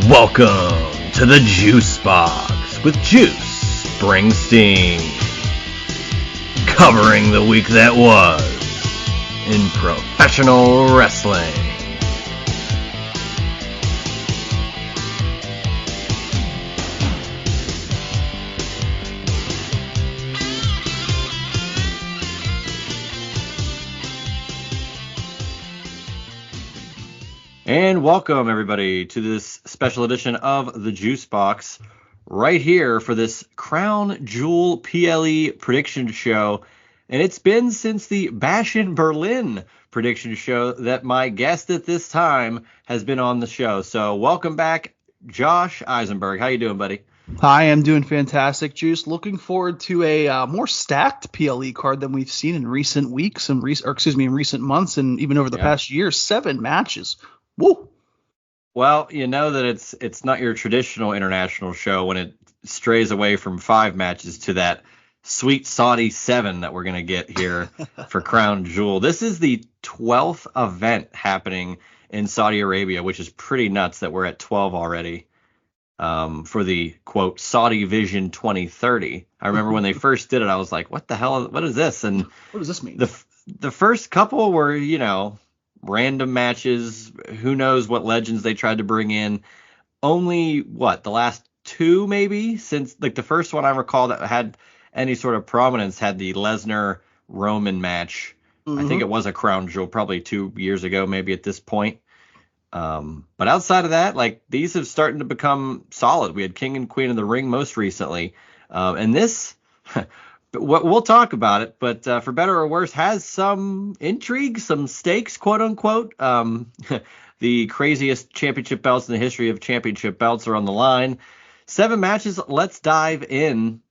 Welcome to the Juice Box with Juice Springsteen, covering the week that was in professional wrestling. And welcome, everybody, to this special edition of the Juice Box, right here for this Crown Jewel PLE prediction show. And it's been since the Bash in Berlin prediction show that my guest at this time has been on the show. So welcome back, Josh Isenberg. How you doing, buddy? Hi, I'm doing fantastic, Juice. Looking forward to a more stacked PLE card than we've seen in recent weeks and in recent months, and even over the past year. 7 matches. Woo. Well, you know that it's not your traditional international show when it strays away from 5 matches to that sweet Saudi 7 that we're going to get here for Crown Jewel. This is the 12th event happening in Saudi Arabia, which is pretty nuts that we're at 12 already for the, quote, Saudi Vision 2030. I remember when they first did it, I was like, what the hell? What is this? And what does this mean? The first couple were, random matches. Who knows what legends they tried to bring in. Only the last 2 maybe, since like the first one I recall that had any sort of prominence had the Lesnar Roman match. I think it was a Crown Jewel probably 2 years ago, maybe at this point. But outside of that, like, these have started to become solid. We had King and Queen of the Ring most recently. And this we'll talk about it, but for better or worse, has some intrigue, some stakes, quote unquote. The craziest championship belts in the history of championship belts are on the line. 7 matches. Let's dive in.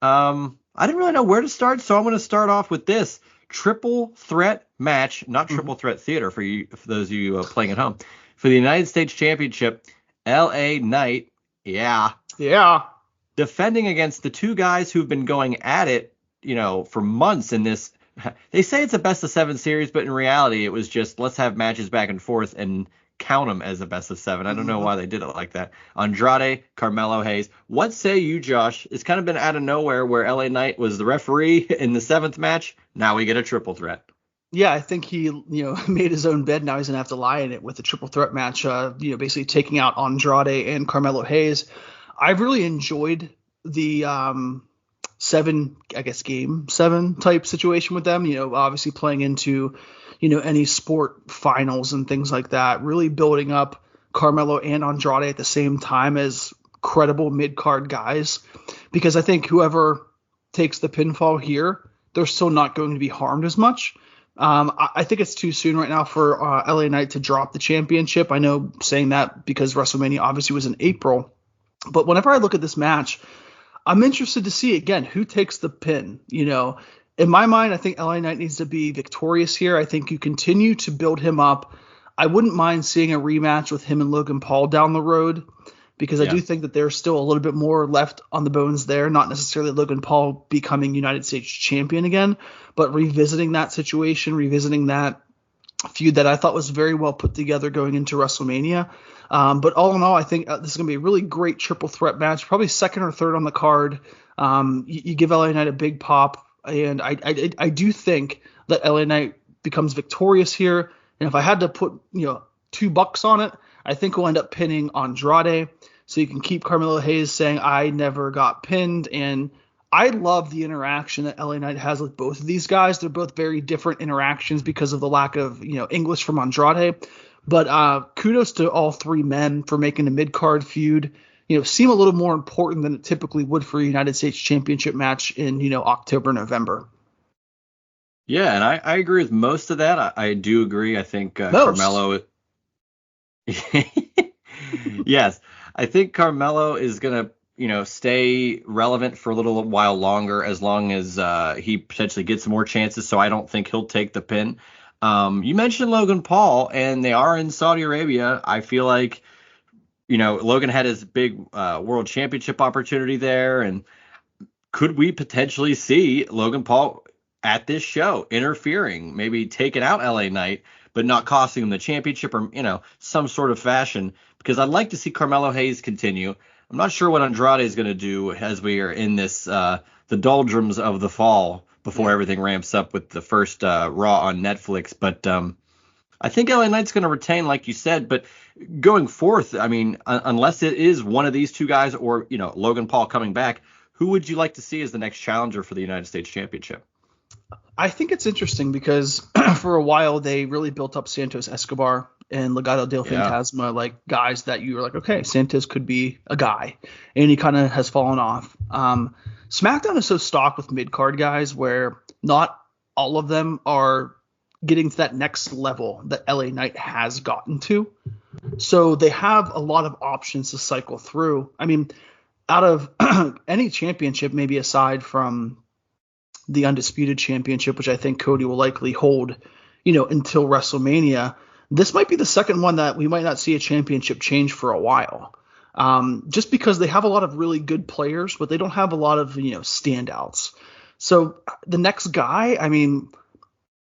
I didn't really know where to start, so I'm going to start off with this triple threat match, not triple threat theater for those of you playing at home, for the United States Championship. LA Knight, yeah. Defending against the 2 guys who've been going at it, for months in this. They say it's a best of 7 series, but in reality, it was just let's have matches back and forth and count them as a best of 7. I don't know why they did it like that. Andrade, Carmelo Hayes. What say you, Josh? It's kind of been out of nowhere where LA Knight was the referee in the 7th match. Now we get a triple threat. Yeah, I think he, made his own bed. Now he's going to have to lie in it with a triple threat match, basically taking out Andrade and Carmelo Hayes. I've really enjoyed the 7, I guess, game 7 type situation with them, obviously playing into, any sport finals and things like that, really building up Carmelo and Andrade at the same time as credible mid-card guys, because I think whoever takes the pinfall here, they're still not going to be harmed as much. I think it's too soon right now for LA Knight to drop the championship. I know saying that because WrestleMania obviously was in April. But whenever I look at this match, I'm interested to see, again, who takes the pin. In my mind, I think LA Knight needs to be victorious here. I think you continue to build him up. I wouldn't mind seeing a rematch with him and Logan Paul down the road, because I do think that there's still a little bit more left on the bones there. Not necessarily Logan Paul becoming United States champion again, but revisiting that situation, revisiting that feud that I thought was very well put together going into WrestleMania. But all in all, I think this is going to be a really great triple threat match, probably 2nd or 3rd on the card. You give LA Knight a big pop, and I do think that LA Knight becomes victorious here. And if I had to put $2 on it, I think we'll end up pinning Andrade. So you can keep Carmelo Hayes saying, I never got pinned. And I love the interaction that LA Knight has with both of these guys. They're both very different interactions because of the lack of English from Andrade. But kudos to all 3 men for making the mid-card feud, seem a little more important than it typically would for a United States Championship match in, October, November. Yeah, and I agree with most of that. I do agree. I think Carmelo. Yes, I think Carmelo is going to, stay relevant for a little while longer, as long as he potentially gets more chances. So I don't think he'll take the pin. You mentioned Logan Paul, and they are in Saudi Arabia. I feel like, Logan had his big world championship opportunity there. And could we potentially see Logan Paul at this show interfering, maybe taking out LA Knight? but not costing them the championship or, some sort of fashion, because I'd like to see Carmelo Hayes continue. I'm not sure what Andrade is going to do as we are in this the doldrums of the fall before everything ramps up with the first Raw on Netflix. But I think LA Knight's going to retain, like you said. But going forth, I mean, unless it is one of these two guys or, Logan Paul coming back, who would you like to see as the next challenger for the United States Championship? I think it's interesting because for a while they really built up Santos Escobar and Legado del Fantasma, like guys that you were like, okay, Santos could be a guy, and he kind of has fallen off. SmackDown is so stocked with mid-card guys where not all of them are getting to that next level that LA Knight has gotten to. So they have a lot of options to cycle through. I mean, out of any championship, maybe aside from the Undisputed Championship, which I think Cody will likely hold, until WrestleMania, this might be the second one that we might not see a championship change for a while. Just because they have a lot of really good players, but they don't have a lot of, standouts. So the next guy, I mean,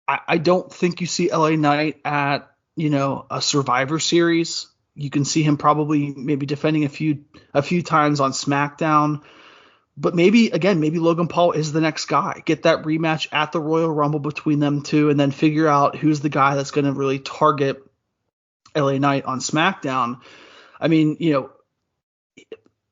I don't think you see LA Knight at, a Survivor Series. You can see him probably maybe defending a few times on SmackDown. But maybe Logan Paul is the next guy. Get that rematch at the Royal Rumble between them two, and then figure out who's the guy that's going to really target LA Knight on SmackDown. I mean,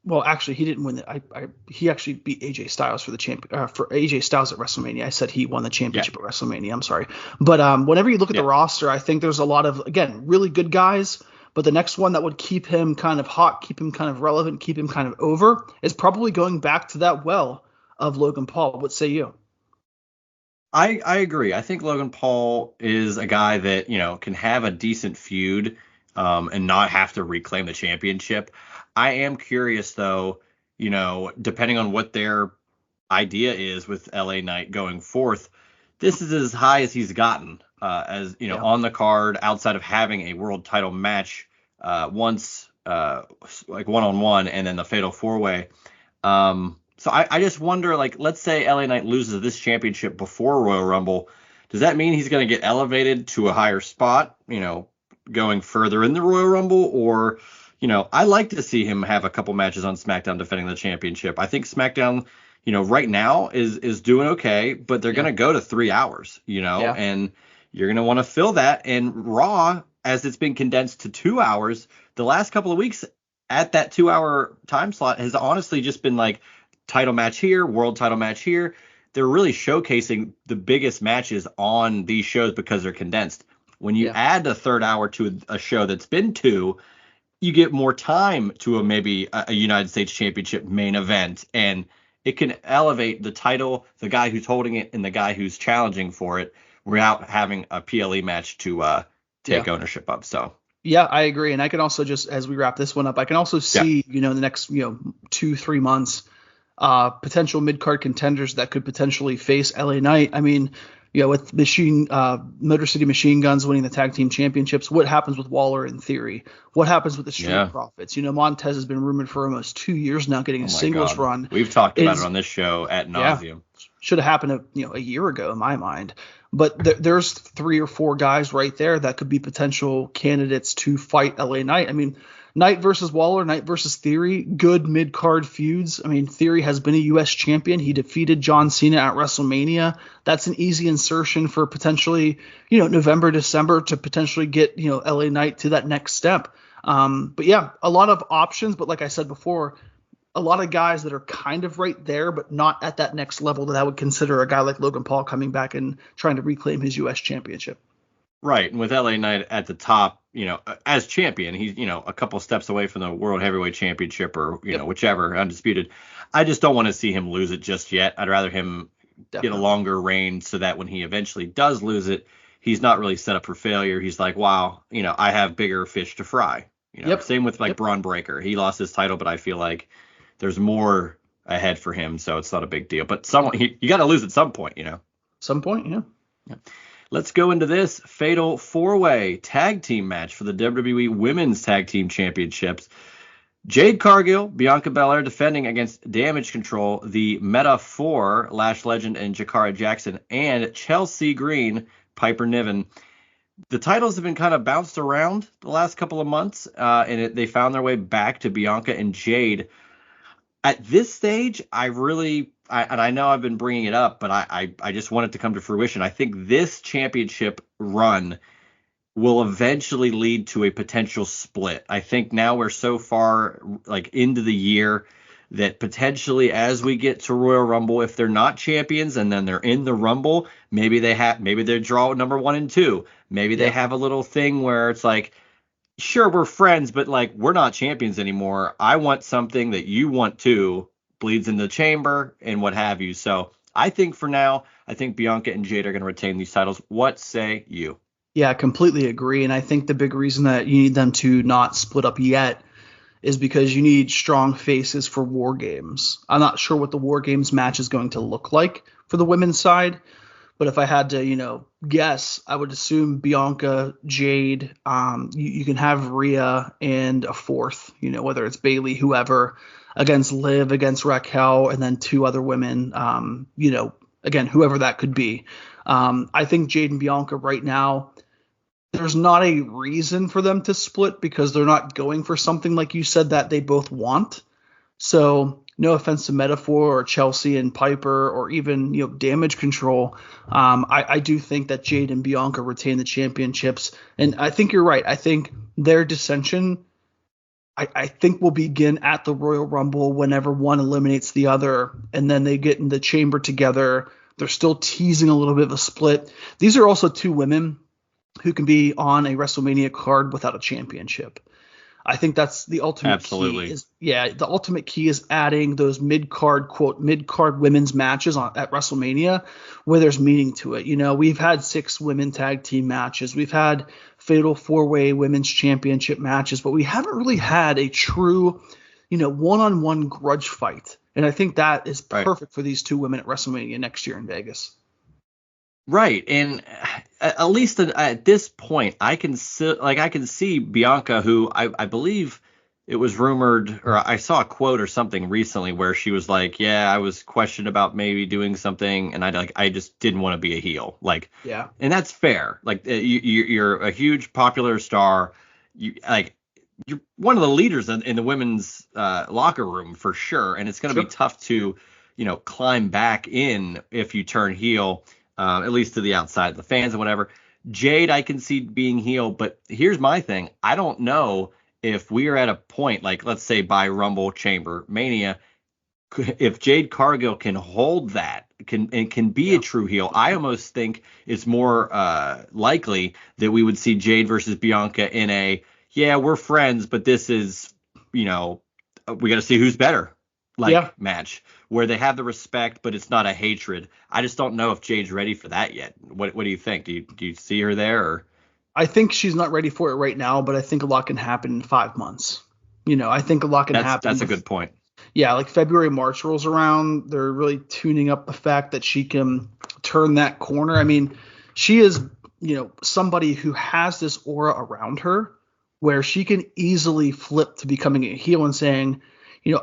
well, actually, he didn't win it. He actually beat AJ Styles for AJ Styles at WrestleMania. I said he won the championship at WrestleMania. I'm sorry, but whenever you look at the roster, I think there's a lot of, again, really good guys. But the next one that would keep him kind of hot, keep him kind of relevant, keep him kind of over is probably going back to that well of Logan Paul. What say you? I agree. I think Logan Paul is a guy that, can have a decent feud and not have to reclaim the championship. I am curious, though, depending on what their idea is with LA Knight going forth, this is as high as he's gotten. On the card, outside of having a world title match once, like one-on-one, and then the fatal four-way. So I just wonder, like, let's say LA Knight loses this championship before Royal Rumble. Does that mean he's going to get elevated to a higher spot, going further in the Royal Rumble? Or, I like to see him have a couple matches on SmackDown defending the championship. I think SmackDown, right now is doing okay, but they're going to go to 3 hours, and you're going to want to fill that. And Raw, as it's been condensed to 2 hours, the last couple of weeks at that 2 hour time slot has honestly just been like title match here, world title match here. They're really showcasing the biggest matches on these shows because they're condensed. When you add a third hour to a show that's been 2, you get more time to maybe a United States Championship main event, and it can elevate the title, the guy who's holding it, and the guy who's challenging for it, without having a PLE match to take ownership of. So yeah, I agree. And I can also, just as we wrap this one up, I can also see, the next, 2-3 months, potential mid-card contenders that could potentially face LA Knight. I mean, with Motor City Machine Guns winning the tag team championships, what happens with Waller in Theory? What happens with the Street Profits? Montez has been rumored for almost 2 years now getting a singles run. We've talked about it on this show ad nauseum. Should have happened a year ago in my mind. But there's 3 or 4 guys right there that could be potential candidates to fight LA Knight. I mean, Knight versus Waller, Knight versus Theory, good mid-card feuds. I mean, Theory has been a U.S. champion. He defeated John Cena at WrestleMania. That's an easy insertion for potentially, November, December to potentially get, LA Knight to that next step. But yeah, a lot of options. But like I said before, a lot of guys that are kind of right there, but not at that next level that I would consider a guy like Logan Paul coming back and trying to reclaim his U.S. championship. Right. And with LA Knight at the top, as champion, he's, a couple steps away from the World Heavyweight Championship or, whichever, undisputed. I just don't want to see him lose it just yet. I'd rather him get a longer reign so that when he eventually does lose it, he's not really set up for failure. He's like, wow, I have bigger fish to fry. Same with Braun Breaker. He lost his title, but I feel like there's more ahead for him, so it's not a big deal. But you got to lose at some point, Some point, yeah. Let's go into this fatal 4-way tag team match for the WWE Women's Tag Team Championships. Jade Cargill, Bianca Belair defending against Damage Control, the Meta 4, Lash Legend and Jakara Jackson, and Chelsea Green, Piper Niven. the titles have been kind of bounced around the last couple of months, and they found their way back to Bianca and Jade. At this stage, and I know I've been bringing it up, but I just want it to come to fruition. I think this championship run will eventually lead to a potential split. I think now we're so far like into the year that potentially as we get to Royal Rumble, if they're not champions and then they're in the Rumble, maybe they draw number 1 and 2. Maybe they have a little thing where it's like, sure, we're friends, but like we're not champions anymore. I want something that you want too, bleeds in the chamber and what have you. So I think for now, I think Bianca and Jade are going to retain these titles. What say you? Yeah, I completely agree. And I think the big reason that you need them to not split up yet is because you need strong faces for War Games. I'm not sure what the War Games match is going to look like for the women's side, but if I had to, guess, I would assume Bianca, Jade, you can have Rhea and a fourth, whether it's Bailey, whoever, against Liv, against Raquel, and then 2 other women, again, whoever that could be. I think Jade and Bianca right now, there's not a reason for them to split because they're not going for something like you said that they both want. So no offense to Metaphor or Chelsea and Piper or even Damage Control. I do think that Jade and Bianca retain the championships, and I think you're right. I think their dissension, I think, will begin at the Royal Rumble whenever one eliminates the other, and then they get in the chamber together. They're still teasing a little bit of a split. These are also 2 women who can be on a WrestleMania card without a championship. I think that's the ultimate Absolutely. key. The ultimate key is adding those mid-card women's matches at WrestleMania where there's meaning to it. We've had 6 women tag team matches. We've had fatal 4-way women's championship matches, but we haven't really had a true, one-on-one grudge fight. And I think that is perfect for these 2 women at WrestleMania next year in Vegas. Right, and at least at this point, I can see Bianca, who I believe it was rumored, or I saw a quote or something recently where she was like, "Yeah, I was questioned about maybe doing something, and I just didn't want to be a heel." Like, yeah, and that's fair. Like, you're a huge popular star, you're one of the leaders in the women's locker room for sure, and it's going to be tough to climb back in if you turn heel. At least to the outside, the fans and whatever. Jade, I can see being heel, but here's my thing. I don't know if we are at a point, like let's say by Rumble, Chamber, Mania, if Jade Cargill can hold that, can be a true heel. I almost think it's more likely that we would see Jade versus Bianca in we're friends, but this is, we got to see who's better match where they have the respect, but it's not a hatred. I just don't know if Jade's ready for that yet. What do you think? Do you see her there? Or? I think she's not ready for it right now, but I think a lot can happen in 5 months. I think a lot can happen. That's a good point. Yeah, like February, March rolls around. They're really tuning up the fact that she can turn that corner. I mean, she is, somebody who has this aura around her where she can easily flip to becoming a heel and saying,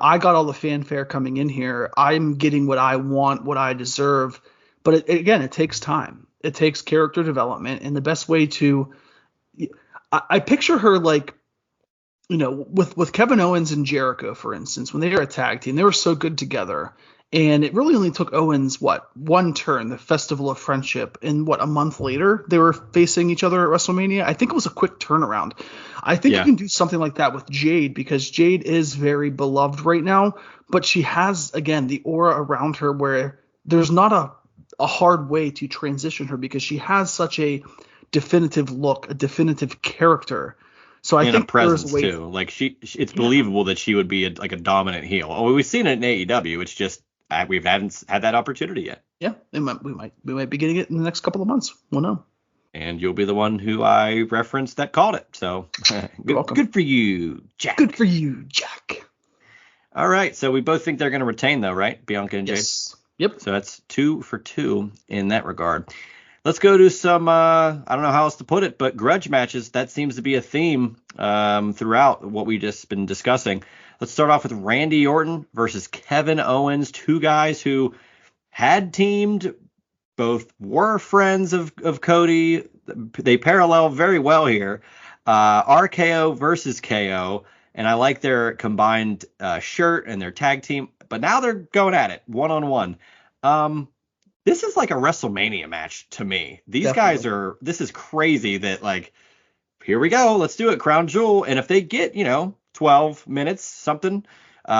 I got all the fanfare coming in here. I'm getting what I want, what I deserve. But it takes time. It takes character development. And the best way I picture her like, with Kevin Owens and Jericho, for instance, when they were a tag team, they were so good together. And it really only took Owens, one turn, the Festival of Friendship, and a month later, they were facing each other at WrestleMania. I think it was a quick turnaround. I think you can do something like that with Jade because Jade is very beloved right now, but she has, again, the aura around her where there's not a hard way to transition her because she has such a definitive look, a definitive character. So I think a presence too. Like it's believable that she would be a dominant heel. Oh, we've seen it in AEW. It's just we haven't had that opportunity yet. Yeah, we might be getting it in the next couple of months. We'll know. And you'll be the one who I referenced that called it. So good for you, Jack. Good for you, Jack. All right. So we both think they're going to retain, though, right? Bianca and Jade. Yes. Yep. So that's 2 for 2 in that regard. Let's go to some, I don't know how else to put it, but grudge matches. That seems to be a theme throughout what we just been discussing. Let's start off with Randy Orton versus Kevin Owens, 2 guys who had teamed both were friends of Cody. They parallel very well here. RKO versus KO, and I like their combined shirt and their tag team. But now they're going at it one-on-one. This is like a WrestleMania match to me. These guys are. This is crazy that like, here we go, let's do it, Crown Jewel. And if they get 12 minutes something,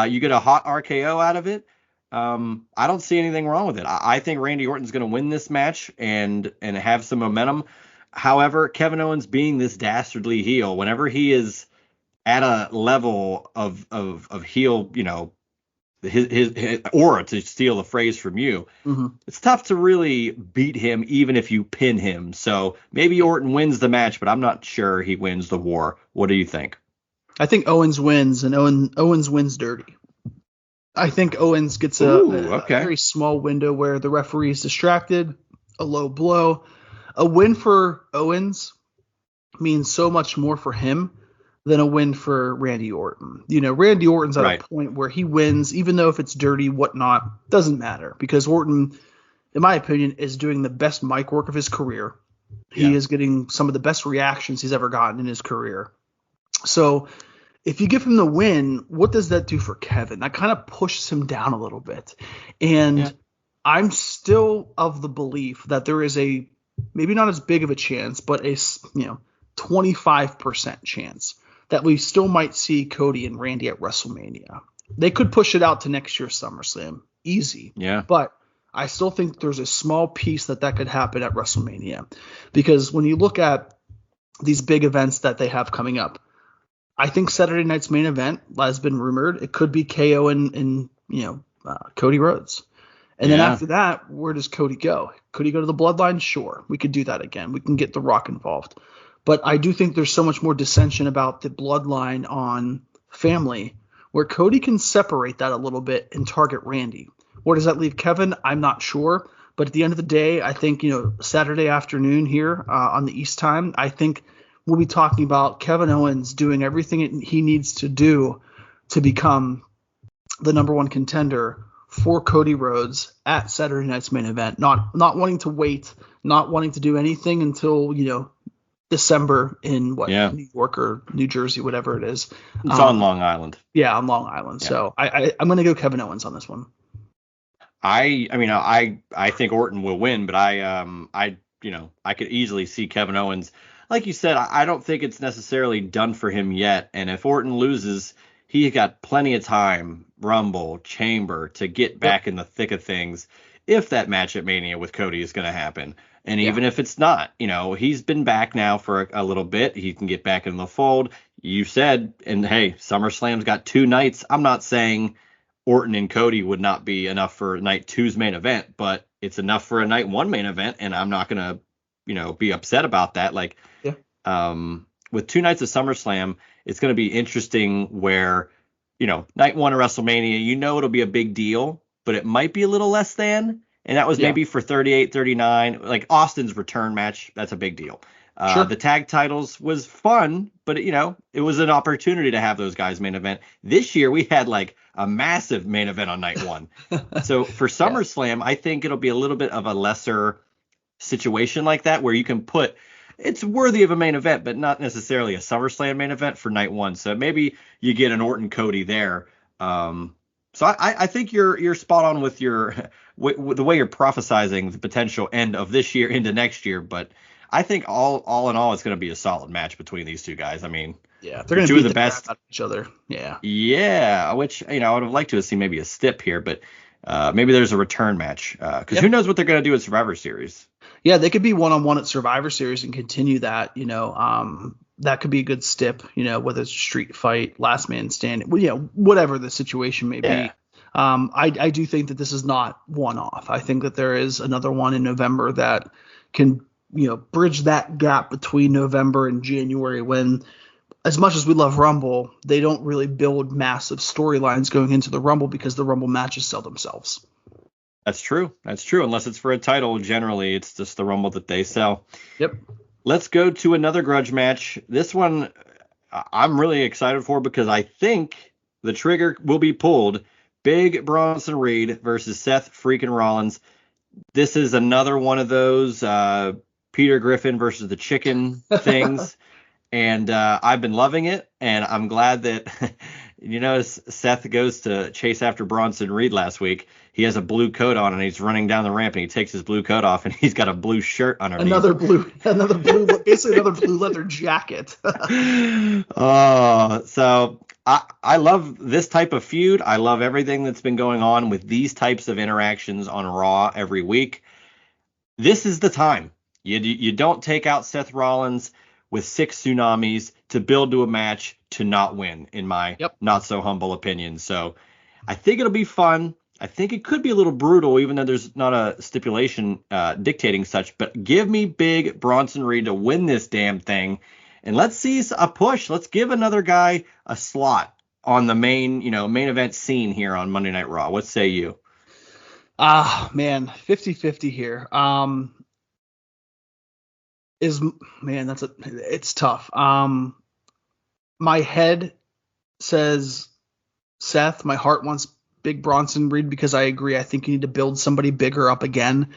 you get a hot RKO out of it. I don't see anything wrong with it. I think Randy Orton's going to win this match and have some momentum. However, Kevin Owens being this dastardly heel, whenever he is at a level of heel, his aura, to steal a phrase from you, it's tough to really beat him even if you pin him. So maybe Orton wins the match, but I'm not sure he wins the war. What do you think? I think Owens wins, and Owens wins dirty. I think Owens gets a very small window where the referee is distracted, a low blow. A win for Owens means so much more for him than a win for Randy Orton. Randy Orton's at a point where he wins, even though if it's dirty, whatnot, doesn't matter, because Orton, in my opinion, is doing the best mic work of his career. He is getting some of the best reactions he's ever gotten in his career. So if you give him the win, what does that do for Kevin? That kind of pushes him down a little bit. And I'm still of the belief that there is a, maybe not as big of a chance, but a 25% chance that we still might see Cody and Randy at WrestleMania. They could push it out to next year's SummerSlam. Easy. Yeah. But I still think there's a small piece that could happen at WrestleMania. Because when you look at these big events that they have coming up, I think Saturday night's main event has been rumored. It could be KO and Cody Rhodes. And then after that, where does Cody go? Could he go to the Bloodline? Sure. We could do that again. We can get The Rock involved. But I do think there's so much more dissension about the Bloodline on family where Cody can separate that a little bit and target Randy. Where does that leave Kevin? I'm not sure. But at the end of the day, I think, Saturday afternoon here on the East time, I think we'll be talking about Kevin Owens doing everything he needs to do to become the number one contender for Cody Rhodes at Saturday night's main event. Not wanting to wait, not wanting to do anything until, December in New York or New Jersey, whatever it is. It's on Long Island. Yeah, on Long Island. Yeah. So I'm going to go Kevin Owens on this one. I think Orton will win, but I could easily see Kevin Owens. Like you said, I don't think it's necessarily done for him yet. And if Orton loses, he got plenty of time, Rumble, Chamber, to get back in the thick of things if that match at Mania with Cody is going to happen. And even if it's not, he's been back now for a little bit. He can get back in the fold. You said, and hey, SummerSlam's got 2 nights. I'm not saying Orton and Cody would not be enough for night 2's main event, but it's enough for a night 1 main event. And I'm not going to, be upset about that. Like, with 2 nights of SummerSlam, it's going to be interesting where, night 1 of WrestleMania, it'll be a big deal, but it might be a little less than. And that was maybe for 38, 39, like Austin's return match. That's a big deal. Sure. The tag titles was fun, but it was an opportunity to have those guys main event. This year we had like a massive main event on night 1. So for SummerSlam, I think it'll be a little bit of a lesser situation like that where you can put, it's worthy of a main event, but not necessarily a SummerSlam main event for night 1. So maybe you get an Orton Cody there. So I think you're spot on with with the way you're prophesizing the potential end of this year into next year. But I think all in all, it's going to be a solid match between these 2 guys. I mean, they're going to beat the best out of each other. Yeah. Which I would have liked to have seen maybe a stip here, but maybe there's a return match because who knows what they're going to do at Survivor Series. Yeah, they could be one-on-one at Survivor Series and continue that. That could be a good stip. Whether it's a street fight, last man standing, whatever the situation may be. I do think that this is not one-off. I think that there is another one in November that can, bridge that gap between November and January when, as much as we love Rumble, they don't really build massive storylines going into the Rumble because the Rumble matches sell themselves. That's true. Unless it's for a title, generally it's just the Rumble that they sell. Yep. Let's go to another grudge match. This one I'm really excited for because I think the trigger will be pulled. Big Bronson Reed versus Seth freaking Rollins. This is another one of those Peter Griffin versus the chicken things. And I've been loving it, and I'm glad that Seth goes to chase after Bronson Reed last week. He has a blue coat on, and he's running down the ramp, and he takes his blue coat off, and he's got a blue shirt underneath. Basically another blue leather jacket. So I love this type of feud. I love everything that's been going on with these types of interactions on Raw every week. This is the time. You don't take out Seth Rollins with 6 tsunamis to build to a match to not win, in my not so humble opinion. So I think it'll be fun. I think it could be a little brutal, even though there's not a stipulation dictating such. But give me big Bronson Reed to win this damn thing. And let's see a push. Let's give another guy a slot on the main event scene here on Monday Night Raw. What say you? Man, 50-50 here. It's tough. My head says Seth. My heart wants big Bronson Reed because I agree. I think you need to build somebody bigger up again.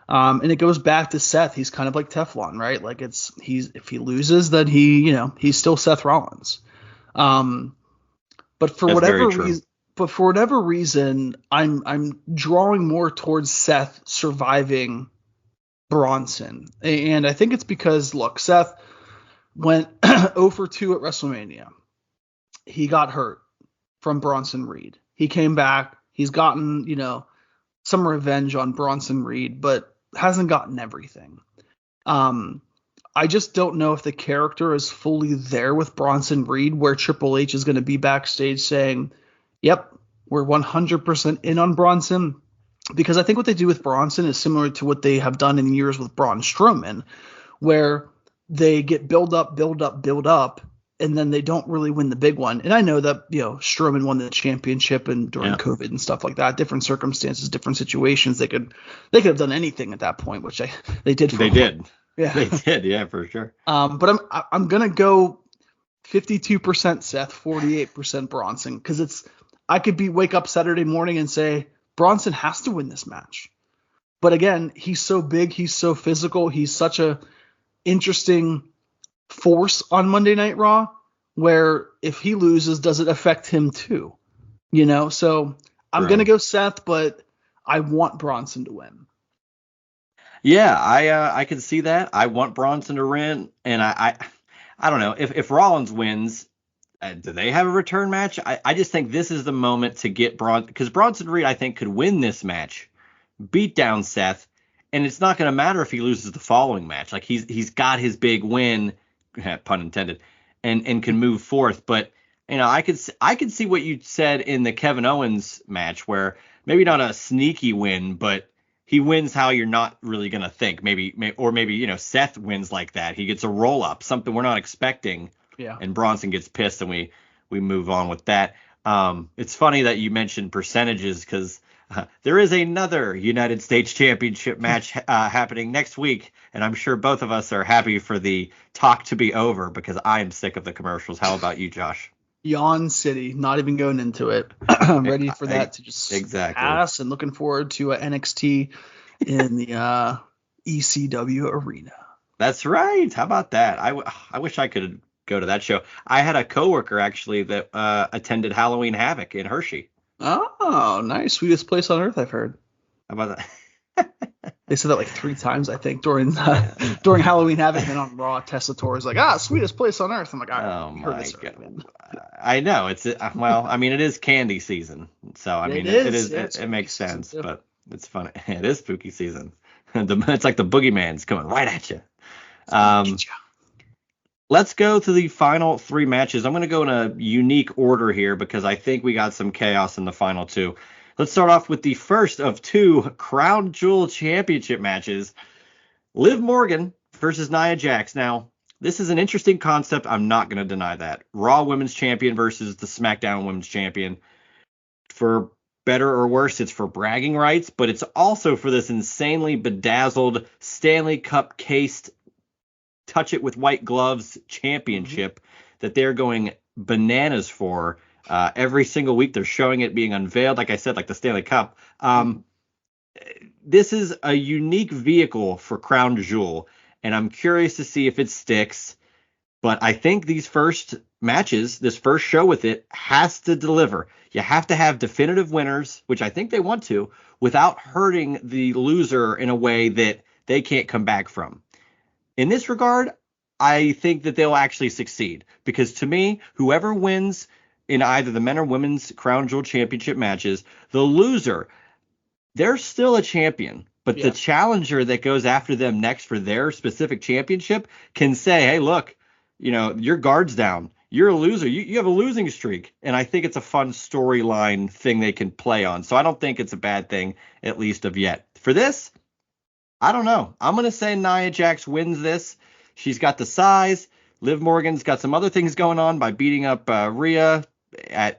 And it goes back to Seth. He's kind of like Teflon, right? Like if he loses, then he's still Seth Rollins. But for whatever reason, I'm drawing more towards Seth surviving Bronson. And I think it's because, look, Seth went 0 for 2 at WrestleMania. He got hurt from Bronson Reed. He came back. He's gotten, some revenge on Bronson Reed, but hasn't gotten everything. I just don't know if the character is fully there with Bronson Reed, where Triple H is going to be backstage saying, yep, we're 100% in on Bronson. Because I think what they do with Bronson is similar to what they have done in years with Braun Strowman, where they get build up, and then they don't really win the big one. And I know that, Strowman won the championship and during COVID and stuff like that, different circumstances, different situations. They could have done anything at that point, which they did. They did. Yeah, they did. Yeah, for sure. But I'm gonna go 52% Seth, 48% Bronson, because I could wake up Saturday morning and say Bronson has to win this match. But again, he's so big, he's so physical, he's such a interesting force on Monday Night Raw, where if he loses, does it affect him too? So I'm going to go Seth, but I want Bronson to win. Yeah, I can see that. I want Bronson to win, and I don't know if Rollins wins. Do they have a return match? I just think this is the moment to get Bronson, because Bronson Reed, I think, could win this match, beat down Seth, and it's not going to matter if he loses the following match. Like he's got his big win, pun intended, and can move forth. But I could see what you said in the Kevin Owens match, where maybe not a sneaky win, but he wins how you're not really going to think. Maybe Seth wins like that. He gets a roll up, something we're not expecting. Yeah. And Bronson gets pissed, and we move on with that. It's funny that you mentioned percentages, because there is another United States Championship match happening next week, and I'm sure both of us are happy for the talk to be over, because I am sick of the commercials. How about you, Josh? Yawn City, not even going into it. I'm ready for that to just pass, and looking forward to NXT in the ECW arena. That's right. How about that? I wish I could go to that show. I had a coworker actually that attended Halloween Havoc in Hershey. Oh, nice. Sweetest place on earth, I've heard. How about that? They said that like 3 times, I think, during Halloween Havoc, and on Raw, Tessitore is like, sweetest place on earth. I'm like, oh my God. I know it's it is candy season, so it makes sense, but it's funny. It is spooky season. It's like the boogeyman's coming right at you. Let's go to the final 3 matches. I'm going to go in a unique order here, because I think we got some chaos in the final 2. Let's start off with the first of 2 Crown Jewel Championship matches. Liv Morgan versus Nia Jax. Now, this is an interesting concept. I'm not going to deny that. Raw Women's Champion versus the SmackDown Women's Champion. For better or worse, it's for bragging rights, but it's also for this insanely bedazzled Stanley Cup cased touch it with white gloves championship that they're going bananas for. Every single week they're showing it being unveiled, like I said, like the Stanley Cup. this is a unique vehicle for Crown Jewel, and I'm curious to see if it sticks. But I think these first matches, this first show with it, has to deliver. You have to have definitive winners, which I think they want to, without hurting the loser in a way that they can't come back from. In this regard, I think that they'll actually succeed, because to me, whoever wins in either the men or women's Crown Jewel Championship matches, the loser, they're still a champion. But the challenger that goes after them next for their specific championship can say, hey, look, your guard's down. You're a loser. You have a losing streak. And I think it's a fun storyline thing they can play on. So I don't think it's a bad thing, at least of yet. For this, I don't know. I'm going to say Nia Jax wins this. She's got the size. Liv Morgan's got some other things going on by beating up Rhea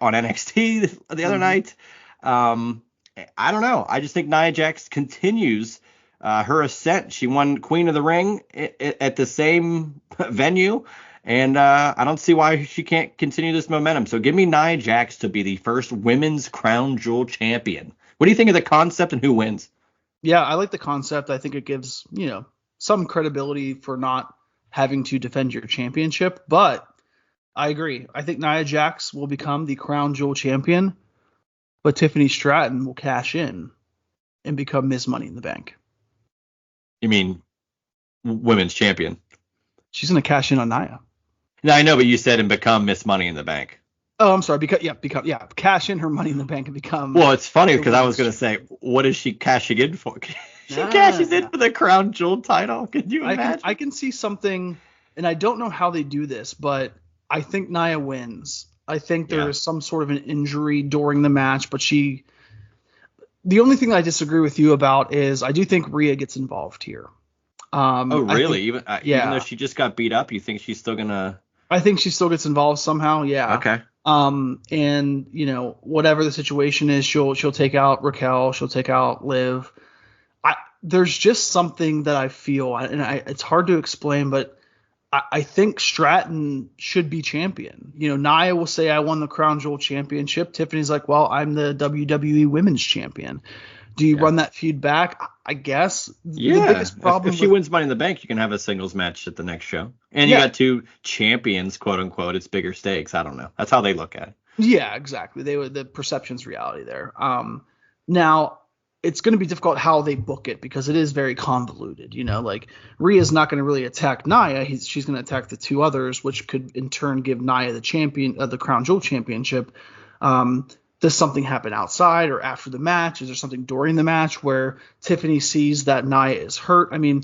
on NXT the other night. I don't know. I just think Nia Jax continues her ascent. She won Queen of the Ring at the same venue, and I don't see why she can't continue this momentum. So give me Nia Jax to be the first women's Crown Jewel champion. What do you think of the concept and who wins? Yeah, I like the concept. I think it gives, some credibility for not having to defend your championship. But I agree. I think Nia Jax will become the Crown Jewel champion, but Tiffany Stratton will cash in and become Ms. Money in the Bank. You mean women's champion? She's going to cash in on Nia. No, I know, but you said and become Miss Money in the Bank. Oh, I'm sorry. Cash in her Money in the Bank and become. Well, it's funny because I was going to say, what is she cashing in for? She cashes in for the Crown Jewel title. Can you imagine? I can see something, and I don't know how they do this, but I think Nia wins. I think there is some sort of an injury during the match, but the only thing I disagree with you about is I do think Rhea gets involved here. Oh, really? Even though she just got beat up, you think she's still gonna? I think she still gets involved somehow. Yeah. Okay. And whatever the situation is, she'll take out Raquel, she'll take out Liv. There's just something that I feel, and it's hard to explain, but I think Stratton should be champion. Nia will say, I won the Crown Jewel Championship. Tiffany's like, well, I'm the WWE Women's Champion. Do you run that feud back? I guess. Yeah. The biggest problem if she wins Money in the Bank, you can have a singles match at the next show. And you got two champions, quote unquote. It's bigger stakes. I don't know. That's how they look at it. Yeah, exactly. The perception's reality there. Now, it's going to be difficult how they book it because it is very convoluted. Like Rhea's not going to really attack Nia. She's going to attack the two others, which could in turn give Nia the champion of the Crown Jewel Championship. Does something happen outside or after the match? Is there something during the match where Tiffany sees that Nia is hurt? I mean,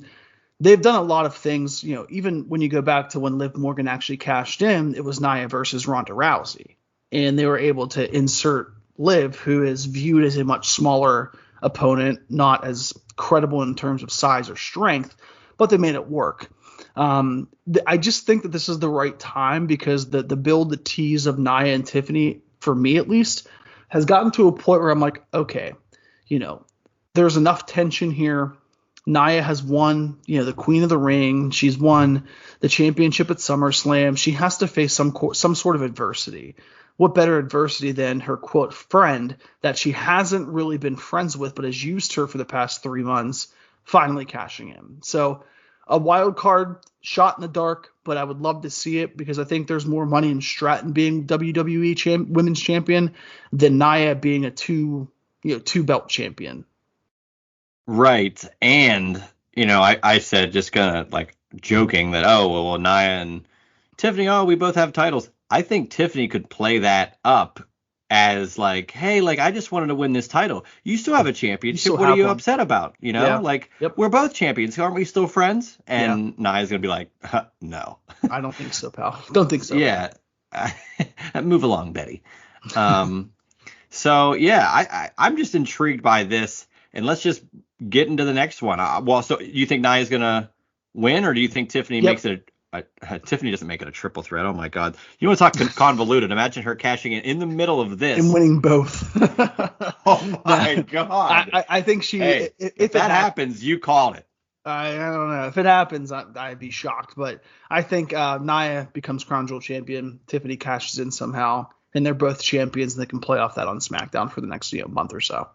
they've done a lot of things. Even when you go back to when Liv Morgan actually cashed in, it was Nia versus Ronda Rousey. And they were able to insert Liv, who is viewed as a much smaller opponent, not as credible in terms of size or strength, but they made it work. I just think that this is the right time because the build, the tease of Nia and Tiffany, for me at least, has gotten to a point where I'm like, okay, there's enough tension here. Nia has won, the Queen of the Ring. She's won the championship at SummerSlam. She has to face some sort of adversity. What better adversity than her, quote, friend that she hasn't really been friends with but has used her for the past 3 months, finally cashing in. So a wild card shot in the dark, but I would love to see it because I think there's more money in Stratton being WWE Women's Champion than Nia being a two belt champion. Right. And, I said just kind of like joking that, well, Nia and Tiffany, we both have titles. I think Tiffany could play that up as like, hey, like I just wanted to win this title. You still have a championship. What are you upset about? We're both champions. Aren't we still friends? And Nia's going to be like, no. I don't think so, pal. Don't think so. Yeah. Move along, Betty. So, yeah, I'm just intrigued by this. And let's just get into the next one. So you think Nia's going to win, or do you think Tiffany makes it Tiffany doesn't make it a triple threat? Oh, my God. You want to talk convoluted. Imagine her cashing in the middle of this. And winning both. Oh, my God. I think she... Hey, if that happens, you call it. I don't know. If it happens, I'd be shocked. But I think Nia becomes Crown Jewel champion. Tiffany cashes in somehow. And they're both champions, and they can play off that on SmackDown for the next month or so.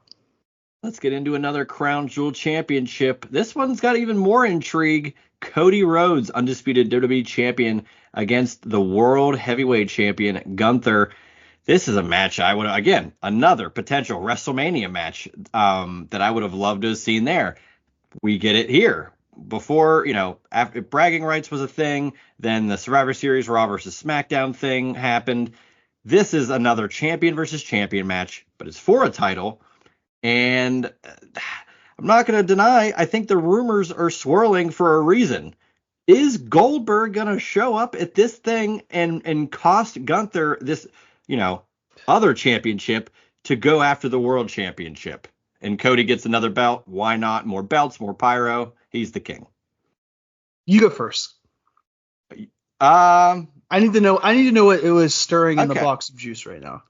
Let's get into another Crown Jewel Championship. This one's got even more intrigue. Cody Rhodes, undisputed WWE champion, against the World Heavyweight Champion Gunther. This is a match I would, again, another potential WrestleMania match that I would have loved to have seen there. We get it here. Before, after bragging rights was a thing, then the Survivor Series Raw versus SmackDown thing happened. This is another champion versus champion match, but it's for a title. And I'm not going to deny, I think the rumors are swirling for a reason. Is Goldberg going to show up at this thing and cost Gunther this, other championship to go after the world championship? And Cody gets another belt. Why not? More belts, more pyro. He's the king. You go first. I need to know what it was stirring in the box of juice right now.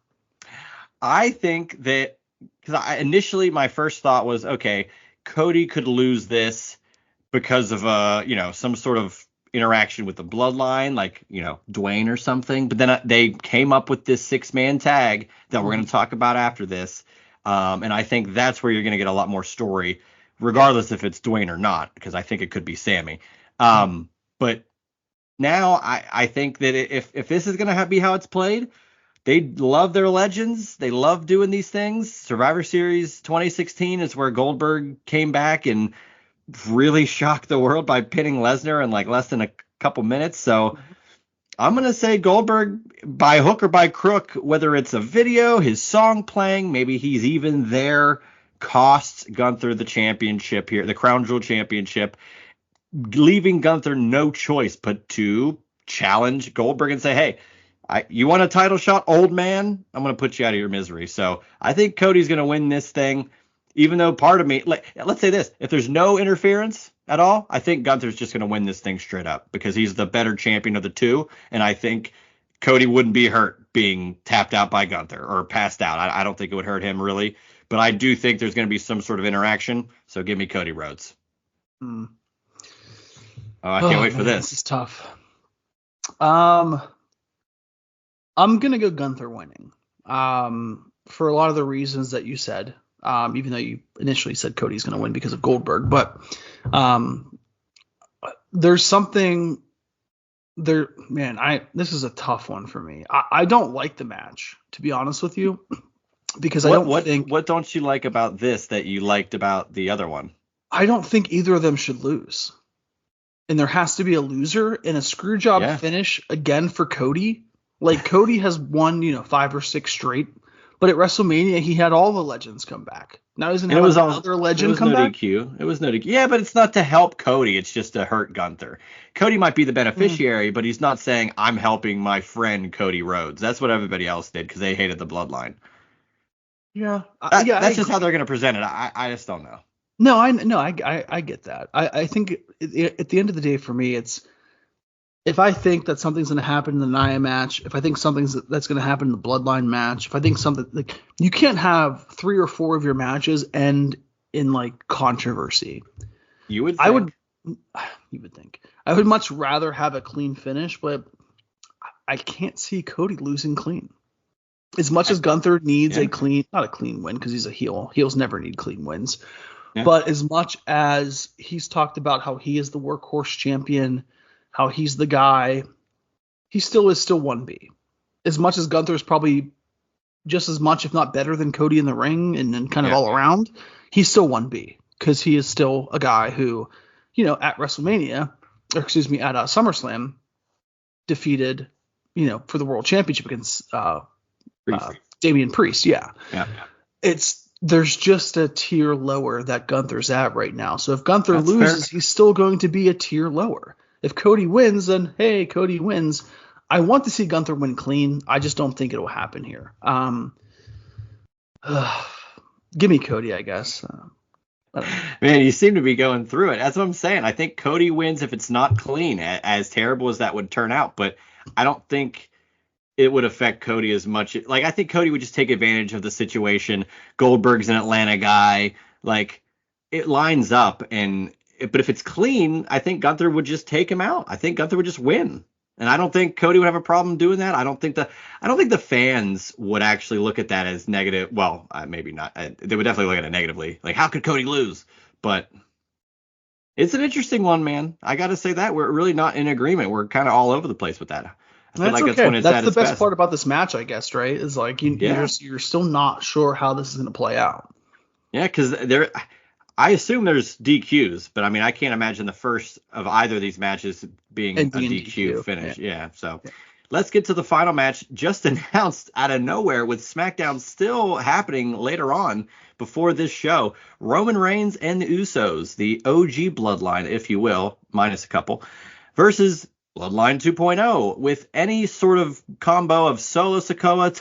I think that because initially my first thought was, okay, Cody could lose this because of some sort of interaction with the bloodline, like Dwayne or something. But then they came up with this 6-man tag that we're going to talk about after this, and I think that's where you're going to get a lot more story, regardless if it's Dwayne or not, because I think it could be Sammy. But now I think that if this is going to be how it's played, they love their legends. They love doing these things. Survivor Series 2016 is where Goldberg came back and really shocked the world by pinning Lesnar in like less than a couple minutes. So I'm going to say Goldberg, by hook or by crook, whether it's a video, his song playing, maybe he's even there, costs Gunther the championship here, the Crown Jewel Championship, leaving Gunther no choice but to challenge Goldberg and say, hey, you want a title shot, old man? I'm going to put you out of your misery. So I think Cody's going to win this thing, even though part of me, let's say this, if there's no interference at all, I think Gunther's just going to win this thing straight up because he's the better champion of the two. And I think Cody wouldn't be hurt being tapped out by Gunther or passed out. I don't think it would hurt him really. But I do think there's going to be some sort of interaction. So give me Cody Rhodes. Oh, I can't wait for this. This is tough. I'm going to go Gunther winning for a lot of the reasons that you said, even though you initially said Cody's going to win because of Goldberg. But there's something there, man, this is a tough one for me. I don't like the match, to be honest with you, because what don't you like about this that you liked about the other one? I don't think either of them should lose. And there has to be a loser and a screw job finish again for Cody. Like Cody has won, 5 or 6 straight, but at WrestleMania he had all the legends come back. Now he's gonna have another legend come back. It was no DQ. Yeah, but it's not to help Cody. It's just to hurt Gunther. Cody might be the beneficiary, but he's not saying I'm helping my friend Cody Rhodes. That's what everybody else did because they hated the bloodline. Yeah, that's just how they're gonna present it. I just don't know. No, I get that. I think at the end of the day for me, it's if I think that something's going to happen in the Nia match, if I think something's that's going to happen in the Bloodline match, if I think something like you can't have 3 or 4 of your matches end in like controversy. You would think. I would much rather have a clean finish, but I can't see Cody losing clean. As much as Gunther needs not a clean win because he's a heel. Heels never need clean wins. Yeah. But as much as he's talked about how he is the workhorse champion, how he's the guy, he still is 1B. As much as Gunther is probably just as much, if not better, than Cody in the ring and kind of all around, he's still 1B because he is still a guy who, at WrestleMania, or excuse me, at SummerSlam, defeated, for the world championship against Damian Priest. Yeah. There's just a tier lower that Gunther's at right now. So if Gunther loses, he's still going to be a tier lower. If Cody wins, then hey, Cody wins. I want to see Gunther win clean. I just don't think it'll happen here. Give me Cody, I guess. Man, you seem to be going through it. That's what I'm saying. I think Cody wins if it's not clean, as terrible as that would turn out. But I don't think it would affect Cody as much. Like, I think Cody would just take advantage of the situation. Goldberg's an Atlanta guy. Like, it lines up. But if it's clean, I think Gunther would just take him out. I think Gunther would just win. And I don't think Cody would have a problem doing that. I don't think the fans would actually look at that as negative. Well, maybe not. They would definitely look at it negatively. Like, how could Cody lose? But it's an interesting one, man. I got to say that we're really not in agreement. We're kind of all over the place with that. I feel like that's when it's at its best. That's the best part about this match, I guess, right? Is like you're still not sure how this is going to play out. Yeah, because I assume there's DQs, but I mean, I can't imagine the first of either of these matches being a DQ finish. Yeah. So let's get to the final match, just announced out of nowhere, with SmackDown still happening later on before this show. Roman Reigns and the Usos, the OG Bloodline, if you will, minus a couple, versus Bloodline 2.0 with any sort of combo of Solo Sikoa,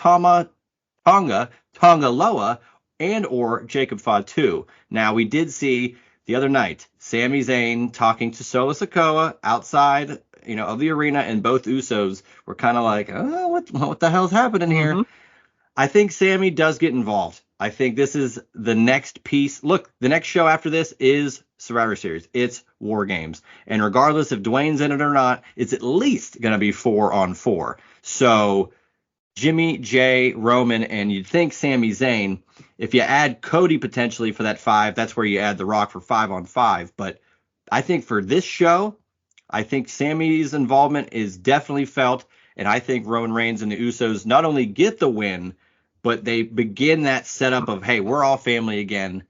Tonga Loa, and or Jacob Fatu. Now, we did see the other night Sami Zayn talking to Solo Sikoa outside, of the arena, and both Usos were kind of like, oh, what the hell's happening here? I think Sami does get involved. I think this is the next piece. Look, the next show after this is Survivor Series. It's War Games. And regardless if Dwayne's in it or not, it's at least going to be 4-on-4. So Jimmy, Jay, Roman, and you'd think Sami Zayn. If you add Cody potentially for that 5, that's where you add The Rock for 5-on-5. But I think for this show, I think Sami's involvement is definitely felt. And I think Roman Reigns and the Usos not only get the win, but they begin that setup of, hey, we're all family again.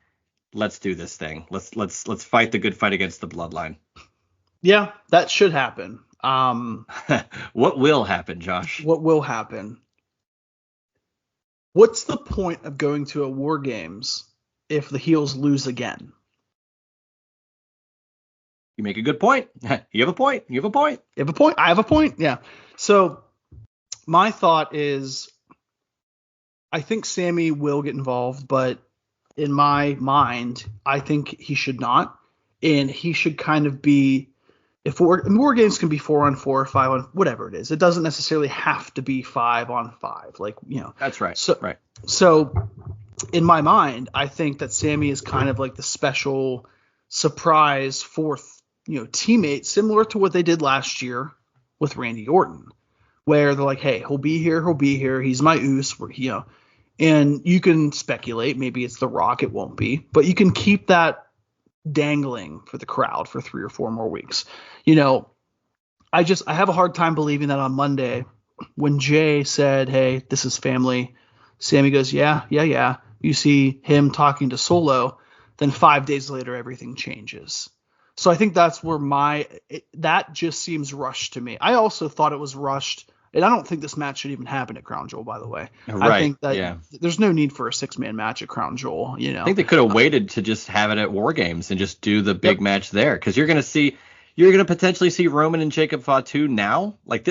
Let's do this thing. Let's fight the good fight against the Bloodline. Yeah, that should happen. What will happen, Josh? What will happen? What's the point of going to a War Games if the heels lose again? You make a good point. You have a point. I have a point. Yeah. So my thought is, I think Sami will get involved, but in my mind, I think he should not. And he should kind of be, if War Games can be 4-on-4, 5-on, whatever it is. It doesn't necessarily have to be 5-on-5. Like, That's right. So in my mind, I think that Sami is kind of like the special surprise fourth, teammate, similar to what they did last year with Randy Orton, where they're like, hey, he'll be here. He's my Us, and you can speculate. Maybe it's The Rock. It won't be, but you can keep that dangling for the crowd for 3 or 4 more weeks. I have a hard time believing that on Monday when Jay said, hey, this is family, Sami goes, yeah. You see him talking to Solo, then 5 days later, everything changes. So I think that's where that just seems rushed to me. I also thought it was rushed, and I don't think this match should even happen at Crown Jewel, by the way. Right, I think that there's no need for a 6-man match at Crown Jewel. I think they could have waited to just have it at War Games and just do the big match there, because you're going to potentially see Roman and Jacob Fatu now. Like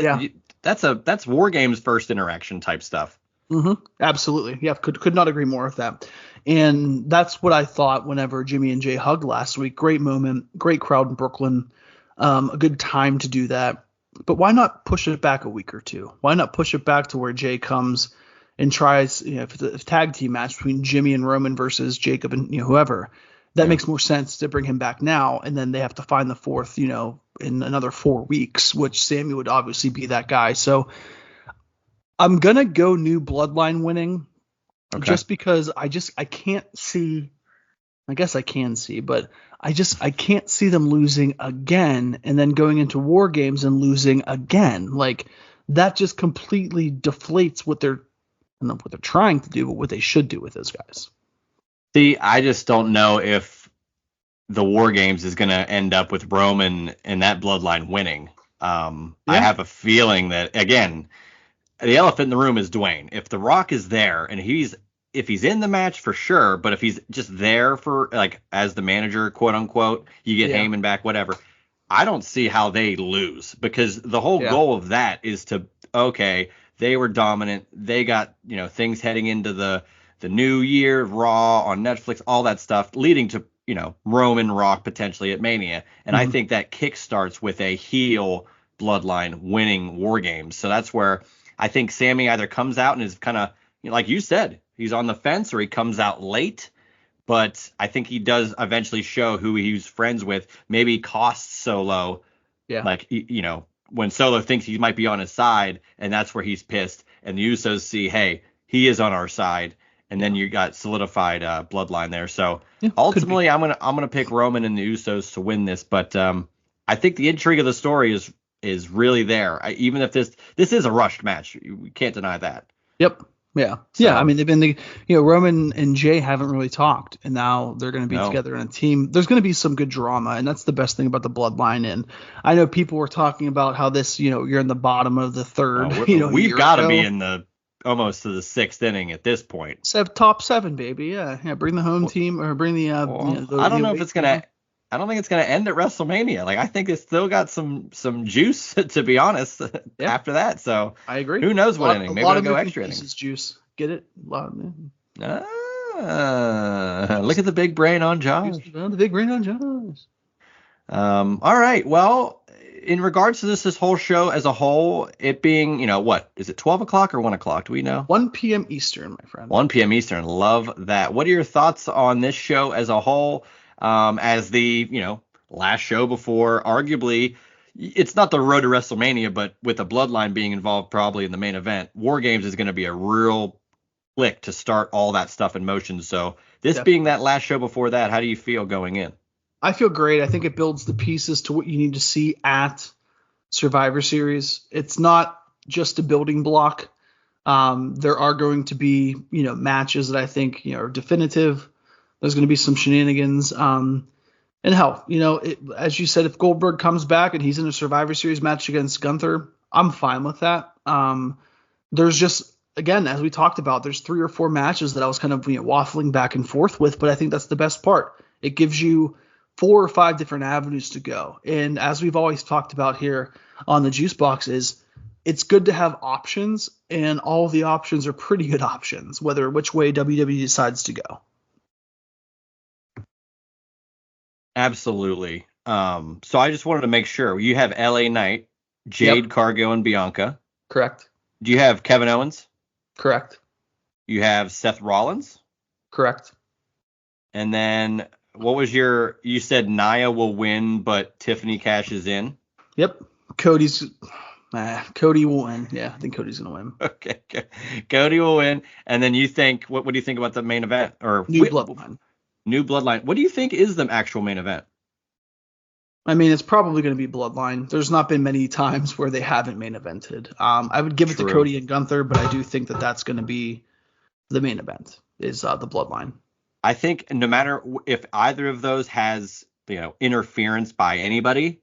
that's War Games first interaction type stuff. Mm-hmm. Absolutely. Yeah, could not agree more with that. And that's what I thought whenever Jimmy and Jay hugged last week. Great moment, great crowd in Brooklyn, a good time to do that. But why not push it back a week or two? Why not push it back to where Jay comes and tries, if it's a tag team match between Jimmy and Roman versus Jacob and whoever, that makes more sense to bring him back now. And then they have to find the fourth, in another 4 weeks, which Sami would obviously be that guy. So I'm going to go new Bloodline winning just because I can't see. I guess I can see, but I can't see them losing again and then going into War Games and losing again. Like, that just completely deflates what they're trying to do, but what they should do with those guys. See, I just don't know if the War Games is going to end up with Roman and that Bloodline winning. I have a feeling that, again, the elephant in the room is Dwayne. If The Rock is there and if he's in the match for sure, but if he's just there for like as the manager, quote unquote, you get Heyman back, whatever. I don't see how they lose, because the whole goal of that is they were dominant. They got, things heading into the new year, Raw on Netflix, all that stuff leading to, Roman Rock potentially at Mania. And I think that kickstarts with a heel Bloodline winning War Games. So that's where I think Sami either comes out and is kind of, like you said, he's on the fence, or he comes out late. But I think he does eventually show who he's friends with. Maybe costs Solo, like, when Solo thinks he might be on his side, and that's where he's pissed, and the Usos see, hey, he is on our side, and then you got solidified bloodline there. So ultimately, I'm gonna pick Roman and the Usos to win this, but I think the intrigue of the story is really there. Even if this is a rushed match, we can't deny that. Yep. Yeah. So, yeah. I mean, they've been Roman and Jay haven't really talked, and now they're going to be together in a team. There's going to be some good drama, and that's the best thing about the bloodline. And I know people were talking about how this, you're in the bottom of the third. We've got to be in the almost to the sixth inning at this point. Top 7, baby. Yeah. Bring the home team or bring the. I don't know if it's gonna. I don't think it's going to end at WrestleMania. Like, I think it's still got some juice, to be honest, after that. So I agree. Who knows what inning? Maybe they'll go extra innings. Juice. Get it? Look at the big brain on Josh. The big brain on Josh. All right. Well, in regards to this whole show as a whole, it being, what? Is it 12 o'clock or 1 o'clock? Do we know? 1 p.m. Eastern, my friend. 1 p.m. Eastern. Love that. What are your thoughts on this show as a whole? As the, last show before, arguably, it's not the road to WrestleMania, but with the bloodline being involved probably in the main event, War Games is going to be a real click to start all that stuff in motion. So this being that last show before that, how do you feel going in? I feel great. I think it builds the pieces to what you need to see at Survivor Series. It's not just a building block. There are going to be, matches that I think, are definitive. There's going to be some shenanigans. And hell, as you said, if Goldberg comes back and he's in a Survivor Series match against Gunther, I'm fine with that. There's just, again, as we talked about, there's 3 or 4 matches that I was kind of waffling back and forth with, but I think that's the best part. It gives you 4 or 5 different avenues to go. And as we've always talked about here on the Juice Box is it's good to have options, and all of the options are pretty good options, which way WWE decides to go. Absolutely. So I just wanted to make sure you have LA Knight, Jade Cargill, and Bianca. Correct. Do you have Kevin Owens? Correct. You have Seth Rollins? Correct. And then what was you said Nia will win, but Tiffany cashes in? Yep. Cody will win. Yeah, I think Cody's going to win. Okay. Cody will win. And then you think, what do you think about the main event? Bloodline. New Bloodline. What do you think is the actual main event? I mean, it's probably going to be Bloodline. There's not been many times where they haven't main evented. I would give it to Cody and Gunther, but I do think that that's going to be the main event is the Bloodline. I think no matter if either of those has, interference by anybody,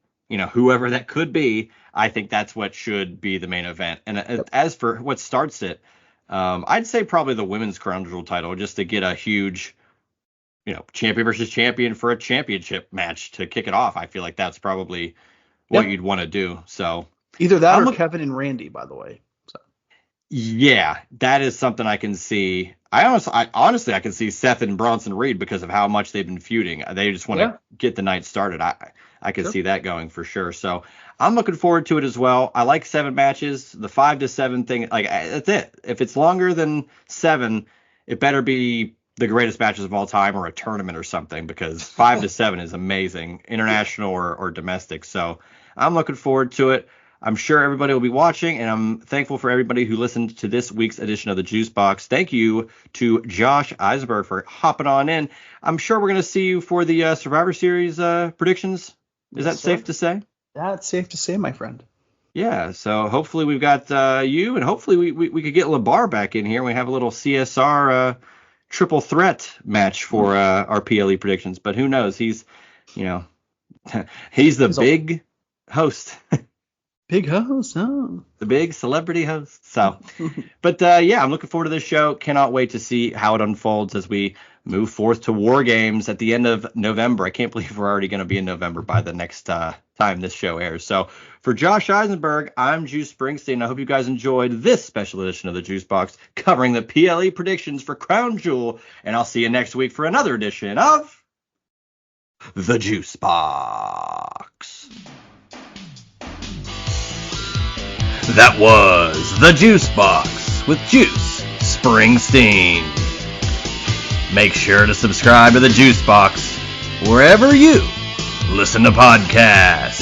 whoever that could be, I think that's what should be the main event. And as for what starts it, I'd say probably the women's Crown Jewel title, just to get a huge, champion versus champion for a championship match to kick it off. I feel like that's probably what you'd want to do. So either that or Kevin and Randy, by the way. So. Yeah, that is something I can see. I honestly can see Seth and Bronson Reed because of how much they've been feuding. They just want to get the night started. I can see that going for sure. So I'm looking forward to it as well. I like 7 matches. The 5 to 7 thing, that's it. If it's longer than 7, it better be the greatest matches of all time or a tournament or something, because 5 to 7 is amazing, international or domestic. So I'm looking forward to it. I'm sure everybody will be watching, and I'm thankful for everybody who listened to this week's edition of the Juice Box. Thank you to Josh Isenberg for hopping on in. I'm sure we're going to see you for the Survivor Series predictions. Is that safe to say? That's safe to say, my friend. Yeah, so hopefully we've got you, and hopefully we could get LeBar back in here. We have a little CSR triple threat match for our PLE predictions, but who knows? He's he's the big host. Big host, oh. The big celebrity host. So, but I'm looking forward to this show. Cannot wait to see how it unfolds as we move forth to War Games at the end of November. I can't believe we're already going to be in November by the next time this show airs. So for Josh Isenberg, I'm Juice Springsteen. I hope you guys enjoyed this special edition of the Juice Box covering the PLE predictions for Crown Jewel. And I'll see you next week for another edition of the Juice Box. That was the Juice Box with Juice Springsteen. Make sure to subscribe to the Juice Box wherever you listen to podcasts.